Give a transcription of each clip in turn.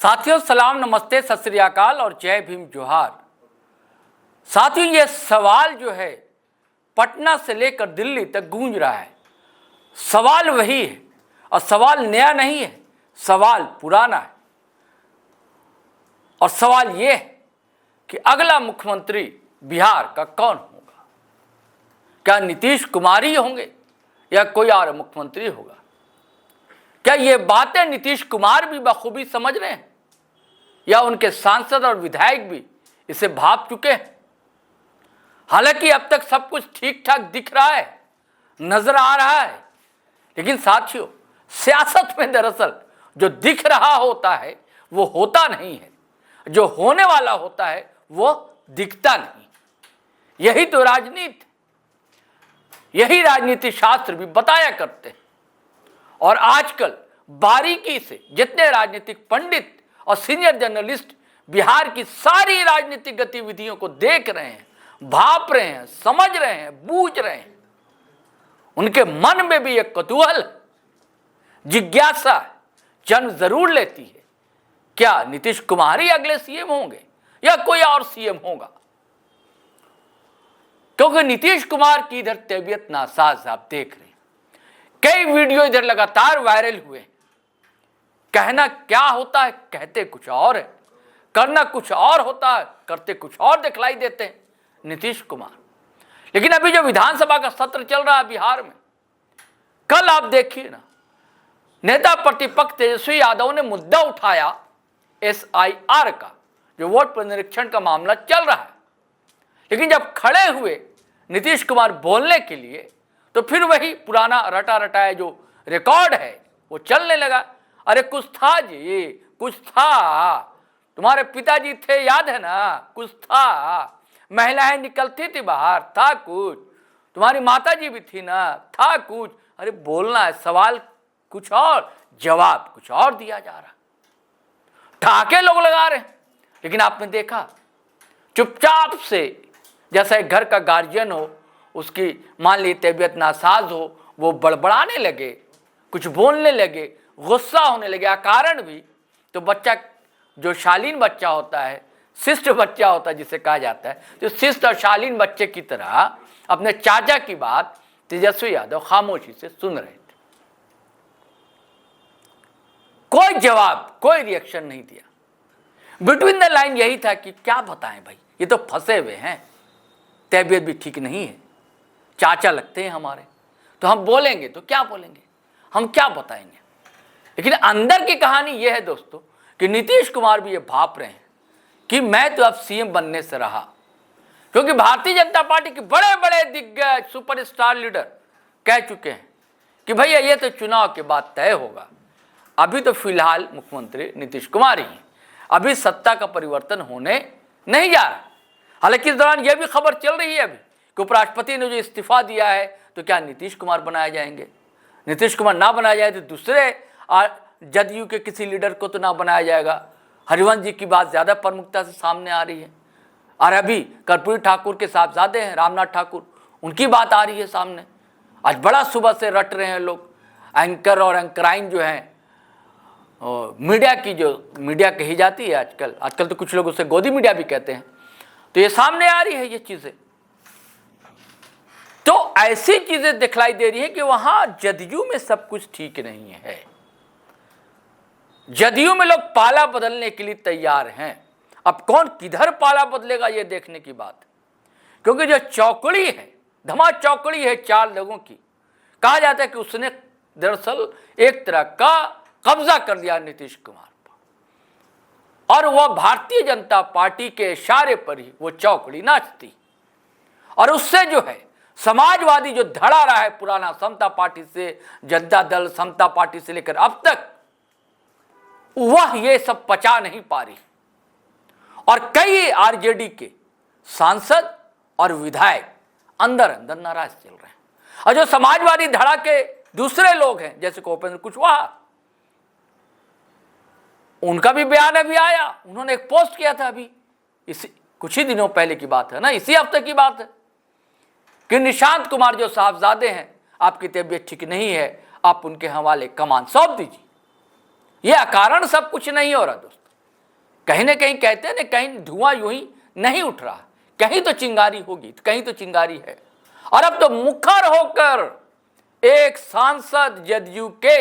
साथियों सलाम, नमस्ते, सत श्री अकाल और जय भीम जोहार। साथियों ये सवाल जो है पटना से लेकर दिल्ली तक गूंज रहा है। सवाल वही है और सवाल नया नहीं है, सवाल पुराना है। और सवाल ये है कि अगला मुख्यमंत्री बिहार का कौन होगा? क्या नीतीश कुमार ही होंगे या कोई और मुख्यमंत्री होगा? क्या ये बातें नीतीश कुमार भी बखूबी समझ रहे हैं या उनके सांसद और विधायक भी इसे भाप चुके हैं? हालांकि अब तक सब कुछ ठीक ठाक दिख रहा है, नजर आ रहा है, लेकिन साथियों सियासत में दरअसल जो दिख रहा होता है वो होता नहीं है, जो होने वाला होता है वो दिखता नहीं। यही तो राजनीति, यही राजनीति शास्त्र भी बताया करते हैं। और आजकल बारीकी से जितने राजनीतिक पंडित और सीनियर जर्नलिस्ट बिहार की सारी राजनीतिक गतिविधियों को देख रहे हैं, भाप रहे हैं, समझ रहे हैं, बूझ रहे हैं, उनके मन में भी एक कौतूहल, जिज्ञासा जन्म जरूर लेती है। क्या नीतीश कुमार ही अगले सीएम होंगे या कोई और सीएम होगा? क्योंकि नीतीश कुमार की इधर तबीयत नासाज आप देख रहे हैं। कई वीडियो इधर लगातार वायरल हुए। कहना क्या होता है कहते कुछ और है, करना कुछ और होता है करते कुछ और दिखलाई देते हैं नीतीश कुमार। लेकिन अभी जो विधानसभा का सत्र चल रहा है बिहार में, कल आप देखिए ना, नेता प्रतिपक्ष तेजस्वी यादव ने मुद्दा उठाया SIR का, जो वोट पुनरीक्षण का मामला चल रहा है। लेकिन जब खड़े हुए नीतीश कुमार बोलने के लिए तो फिर वही पुराना रटा रटाया जो रिकॉर्ड है वो चलने लगा। अरे कुछ था जी, कुछ था, तुम्हारे पिताजी थे याद है ना, कुछ था, महिलाएं निकलती थी बाहर, था कुछ, तुम्हारी माता जी भी थी ना, था कुछ। अरे बोलना है, सवाल कुछ और, जवाब कुछ और दिया जा रहा, ठाके लोग लगा रहे हैं। लेकिन आपने देखा चुपचाप से, जैसा एक घर का गार्जियन हो, उसकी मान ली तबीयत नासाज हो, वो बड़बड़ाने लगे, कुछ बोलने लगे, गुस्सा होने लगे कारण भी। तो बच्चा जो शालीन बच्चा होता है, शिष्ट बच्चा होता है जिसे कहा जाता है, तो शिष्ट और शालीन बच्चे की तरह अपने चाचा की बात तेजस्वी यादव खामोशी से सुन रहे थे। कोई जवाब, कोई रिएक्शन नहीं दिया। बिटवीन द लाइन यही था कि क्या बताएं भाई, ये तो फंसे हुए हैं, तबीयत भी ठीक नहीं है, चाचा लगते हैं हमारे, तो हम बोलेंगे तो क्या बोलेंगे, हम क्या बताएंगे। लेकिन अंदर की कहानी यह है दोस्तों कि नीतीश कुमार भी ये भाप रहे हैं कि मैं तो अब सीएम बनने से रहा। क्योंकि भारतीय जनता पार्टी के बड़े बड़े दिग्गज सुपरस्टार लीडर कह चुके हैं कि भैया ये तो चुनाव के बाद तय होगा, अभी तो फिलहाल मुख्यमंत्री नीतीश कुमार ही हैं, अभी सत्ता का परिवर्तन होने नहीं जा रहा। हालांकि इस दौरान यह भी खबर चल रही है अभी कि उपराष्ट्रपति ने जो इस्तीफा दिया है तो क्या नीतीश कुमार बनाए जाएंगे? नीतीश कुमार ना बनाया जाए तो दूसरे जदयू के किसी लीडर को तो ना बनाया जाएगा। हरिवंश जी की बात ज़्यादा प्रमुखता से सामने आ रही है। और अभी कर्पूरी ठाकुर के साहबजादे हैं रामनाथ ठाकुर, उनकी बात आ रही है सामने। आज बड़ा सुबह से रट रहे हैं लोग, एंकर और एंकराइन जो हैं, मीडिया की जो मीडिया कही जाती है आजकल तो कुछ लोग उसे गोदी मीडिया भी कहते हैं। तो ये सामने आ रही है ये चीज़ें। तो ऐसी चीजें दिखलाई दे रही है कि वहां जदयू में सब कुछ ठीक नहीं है। जदयू में लोग पाला बदलने के लिए तैयार हैं। अब कौन किधर पाला बदलेगा ये देखने की बात, क्योंकि जो चौकड़ी है, धमा चौकड़ी है 4 लोगों की, कहा जाता है कि उसने दरअसल एक तरह का कब्जा कर लिया नीतीश कुमार पर, और वह भारतीय जनता पार्टी के इशारे पर ही वो चौकड़ी नाचती। और उससे जो है समाजवादी जो धड़ा रहा है पुराना, समता पार्टी से जनता दल, समता पार्टी से लेकर अब तक, वह ये सब पचा नहीं पा रही। और कई आरजेडी के सांसद और विधायक अंदर अंदर नाराज चल रहे हैं। और जो समाजवादी धड़ा के दूसरे लोग हैं जैसे कि उपेंद्र कुशवाहा, उनका भी बयान अभी आया, उन्होंने एक पोस्ट किया था अभी, इसी कुछ ही दिनों पहले की बात है ना, इसी हफ्ते की बात है, कि निशांत कुमार जो साहबजादे हैं, आपकी तबीयत ठीक नहीं है, आप उनके हवाले कमान सौंप दीजिए। यह अकारण सब कुछ नहीं हो रहा दोस्तों। कहीं ना कहीं कहते हैं ना, कहीं धुआं यूं ही नहीं उठ रहा, कहीं तो चिंगारी होगी, कहीं तो चिंगारी है। और अब तो मुखर होकर एक सांसद जदयू के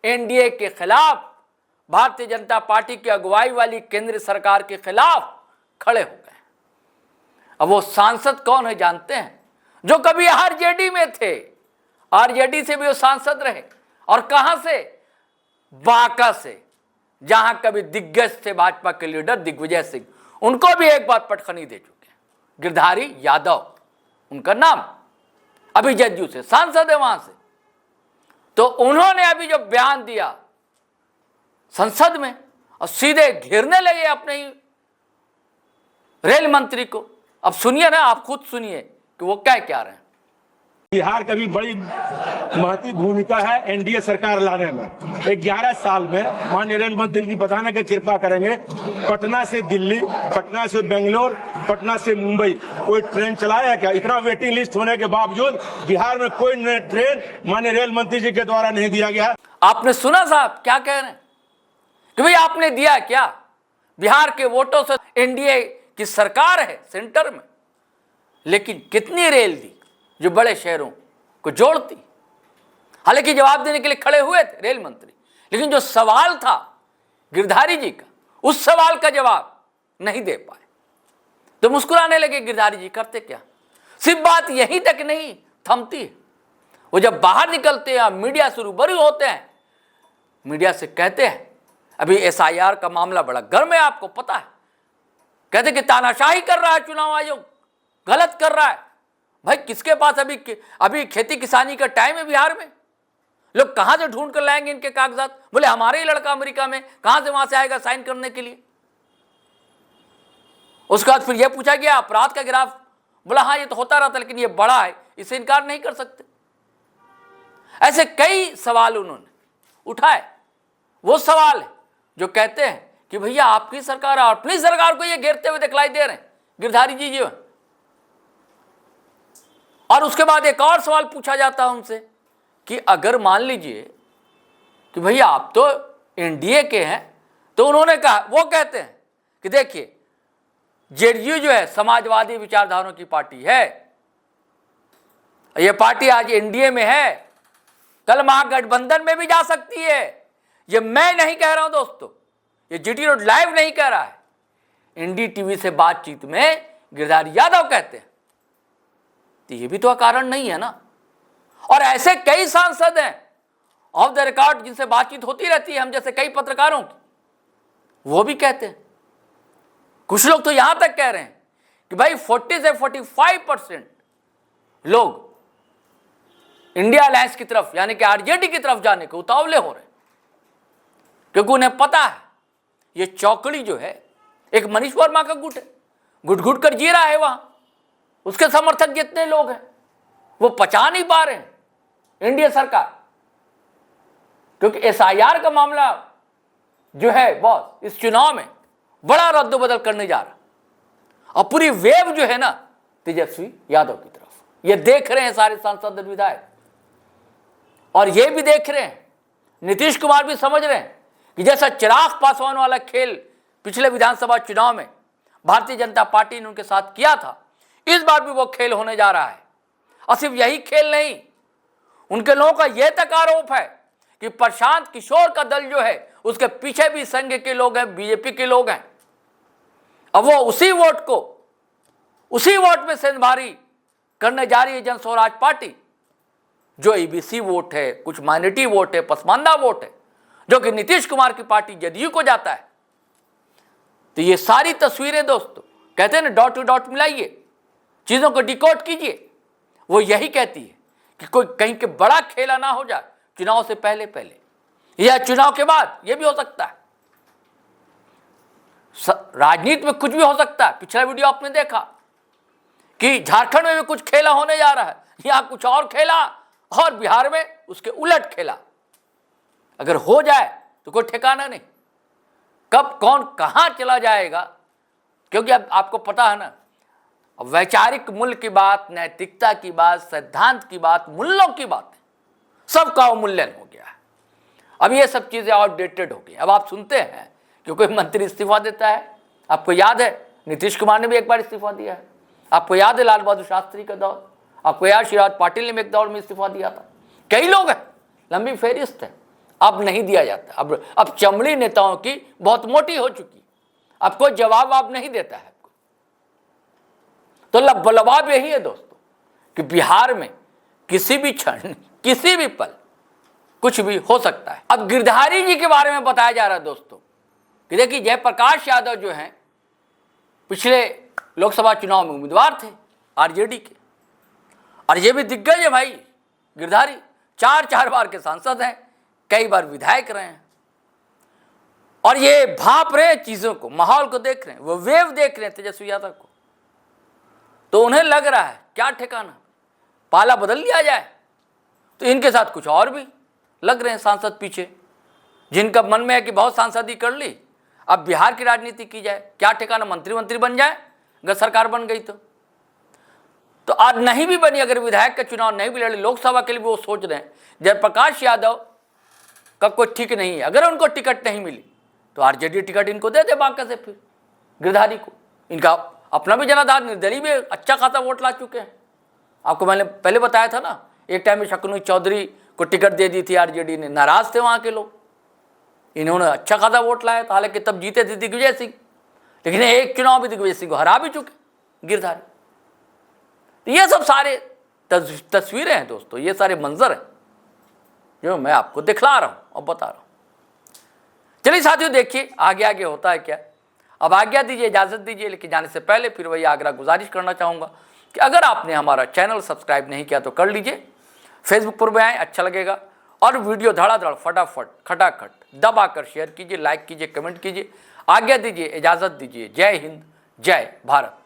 एनडीए के खिलाफ, भारतीय जनता पार्टी की अगुवाई वाली केंद्र सरकार के खिलाफ खड़े हो गए। अब वो सांसद कौन है जानते हैं? जो कभी आरजेडी में थे, आरजेडी से भी वो सांसद रहे, और कहां से? बांका से, जहां कभी दिग्गज थे भाजपा के लीडर दिग्विजय सिंह, उनको भी एक बार पटखनी दे चुके हैं। गिरधारी यादव उनका नाम, अभी जदयू से सांसद है वहां से। तो उन्होंने अभी जो बयान दिया संसद में, और सीधे घेरने लगे अपने ही रेल मंत्री को। अब सुनिए ना, आप खुद सुनिए कि वो क्या रहे हैं। बिहार का भी बड़ी महत्वपूर्ण भूमिका है एनडीए सरकार लाने में। 11 साल में माननीय रेल मंत्री जी बताने की कृपा करेंगे, पटना से दिल्ली, पटना से बेंगलोर, पटना से मुंबई कोई ट्रेन चलाया है क्या? इतना वेटिंग लिस्ट होने के बावजूद बिहार में कोई ट्रेन माननीय रेल मंत्री जी के द्वारा नहीं दिया गया। आपने सुना साहब क्या कह रहे हैं कि भाई आपने दिया क्या? बिहार के वोटों से एनडीए की सरकार है सेंटर में, लेकिन कितनी रेल दी जो बड़े शहरों को जोड़ती? हालांकि जवाब देने के लिए खड़े हुए थे रेल मंत्री, लेकिन जो सवाल था गिरधारी जी का, उस सवाल का जवाब नहीं दे पाए। तो मुस्कुराने लगे गिरधारी जी। करते क्या? सिर्फ बात यहीं तक नहीं थमती है, वो जब बाहर निकलते हैं, मीडिया से रूबरू होते हैं, मीडिया से कहते हैं, अभी एसआईआर का मामला बड़ा गर्म है, आपको पता है, कहते कि तानाशाही कर रहा है चुनाव आयोग, गलत कर रहा है। भाई किसके पास अभी खेती किसानी का टाइम है बिहार में? लोग कहां से ढूंढ कर लाएंगे इनके कागजात? बोले हमारे ही लड़का अमेरिका में, कहां से वहां से आएगा साइन करने के लिए? उसके बाद फिर यह पूछा गया अपराध का गिराफ, बोला हाँ ये तो होता रहता, लेकिन ये बड़ा है, इसे इनकार नहीं कर सकते। ऐसे कई सवाल उन्होंने उठाए। वो सवाल है जो कहते हैं कि भैया आपकी सरकार, अपनी सरकार को ये घेरते हुए दिखलाई दे रहे हैं गिरधारी जी जी। और उसके बाद एक और सवाल पूछा जाता है उनसे कि अगर मान लीजिए कि भैया आप तो एनडीए के हैं, तो उन्होंने कहा, वो कहते हैं कि देखिए जेडीयू जो है समाजवादी विचारधाराओं की पार्टी है, यह पार्टी आज एनडीए में है, कल महागठबंधन में भी जा सकती है। ये मैं नहीं कह रहा हूं दोस्तों, ये जीटी रोड लाइव नहीं कह रहा है, एनडीटीवी से बातचीत में गिरधारी यादव कहते हैं। तो ये भी तो कारण नहीं है ना। और ऐसे कई सांसद हैं ऑफ द रिकॉर्ड जिनसे बातचीत होती रहती है हम जैसे कई पत्रकारों की, वो भी कहते हैं। कुछ लोग तो यहां तक कह रहे हैं कि भाई 40 से 45% लोग इंडिया अलायंस की तरफ यानी कि आरजेडी की तरफ जाने को उतावले हो रहे हैं, क्योंकि उन्हें पता है ये चौकड़ी जो है एक मनीष वर्मा का गुट है, घुट घुट कर जी रहा है वहां। उसके समर्थक जितने लोग हैं वो पचा नहीं पा रहे हैं एनडीए सरकार, क्योंकि एसआईआर का मामला जो है बॉस इस चुनाव में बड़ा रद्दोबदल करने जा रहा। और पूरी वेव जो है ना तेजस्वी यादव की तरफ, ये देख रहे हैं सारे सांसद विधायक, और ये भी देख रहे हैं, नीतीश कुमार भी समझ रहे हैं कि जैसा चिराग पासवान वाला खेल पिछले विधानसभा चुनाव में भारतीय जनता पार्टी ने उनके साथ किया था, इस बार भी वो खेल होने जा रहा है। और सिर्फ यही खेल नहीं, उनके लोगों का यह तक आरोप है कि प्रशांत किशोर का दल जो है उसके पीछे भी संघ के लोग हैं, बीजेपी के लोग हैं। अब वो उसी वोट में सेंधमारी करने जा रही है जन स्वराज पार्टी, जो ईबीसी वोट है, कुछ माइनॉरिटी वोट है, पसमानदा वोट है, जो कि नीतीश कुमार की पार्टी जदयू को जाता है। तो ये सारी तस्वीरें दोस्तों कहते हैं ना, डॉट टू डॉट मिलाइए, चीजों को डिकोड कीजिए, वो यही कहती है कि कोई कहीं के बड़ा खेला ना हो जाए चुनाव से पहले या चुनाव के बाद। ये भी हो सकता है, राजनीति में कुछ भी हो सकता है। पिछला वीडियो आपने देखा कि झारखंड में भी कुछ खेला होने जा रहा है, यहां कुछ और खेला, और बिहार में उसके उलट खेला। अगर हो जाए तो कोई ठिकाना नहीं, कब कौन कहां चला जाएगा, क्योंकि अब आपको पता है ना, वैचारिक मूल्य की बात, नैतिकता की बात, सिद्धांत की बात, मूल्यों की बात है, सबका अवमूल्यन हो गया है। अब ये सब चीजें आउटडेटेड हो गई। अब आप सुनते हैं कि कि कोई मंत्री इस्तीफा देता है। आपको याद है नीतीश कुमार ने भी एक बार इस्तीफा दिया है, आपको याद है लाल बहादुर शास्त्री का दौर, आपको याद शिवराज पाटिल ने भी एक दौर में इस्तीफा दिया था। कई लोग हैं, लंबी फहरिस्त है। अब नहीं दिया जाता। अब चमड़ी नेताओं की बहुत मोटी हो चुकी, अब कोई जवाब आप नहीं देता है। तो लबाब यही है दोस्तों कि बिहार में किसी भी क्षण, किसी भी पल कुछ भी हो सकता है। अब गिरधारी जी के बारे में बताया जा रहा है दोस्तों कि देखिए जयप्रकाश यादव जो हैं पिछले लोकसभा चुनाव में उम्मीदवार थे आरजेडी के, और ये भी दिग्गज है भाई। गिरधारी 4 बार के सांसद हैं, कई बार विधायक रहे हैं, और ये भाप रहे चीजों को, माहौल को देख रहे हैं, वो वेव देख रहे हैं तेजस्वी यादव को। तो उन्हें लग रहा है क्या ठिकाना, पाला बदल लिया जाए। तो इनके साथ कुछ और भी लग रहे हैं सांसद पीछे, जिनका मन में है कि बहुत सांसदी कर ली, अब बिहार की राजनीति की जाए, क्या ठिकाना मंत्री बन जाए अगर सरकार बन गई तो आज नहीं भी बनी, अगर विधायक का चुनाव नहीं भी लड़े, लोकसभा के लिए वो सोच रहे हैं जयप्रकाश यादव का कोई ठीक नहीं है, अगर उनको टिकट नहीं मिली तो आरजेडी टिकट इनको दे दे बांका से, फिर गिरधारी को। इनका अपना भी जनाधार, निर्दलीय भी अच्छा खासा वोट ला चुके हैं। आपको मैंने पहले बताया था ना, एक टाइम में शकुनी चौधरी को टिकट दे दी थी आरजेडी ने, नाराज थे वहाँ के लोग। इन्होंने अच्छा खासा वोट लाया था, हालांकि तब जीते थे दिग्विजय सिंह, लेकिन एक चुनाव भी दिग्विजय सिंह को हरा भी चुके गिरधारी। तो ये सब सारे तस्वीरें हैं दोस्तों, ये सारे मंजर हैं जो मैं आपको दिखला रहा हूँ और बता रहा हूँ। चलिए साथियों देखिए आगे आगे होता है क्या। अब आज्ञा दीजिए, इजाज़त दीजिए, लेकिन जाने से पहले फिर वही आग्रह गुजारिश करना चाहूँगा कि अगर आपने हमारा चैनल सब्सक्राइब नहीं किया तो कर लीजिए। फेसबुक पर भी आएँ, अच्छा लगेगा, और वीडियो धड़ाधड़ फटाफट खटाखट दबाकर शेयर कीजिए, लाइक कीजिए, कमेंट कीजिए। आज्ञा दीजिए, इजाज़त दीजिए। जय हिंद, जय भारत।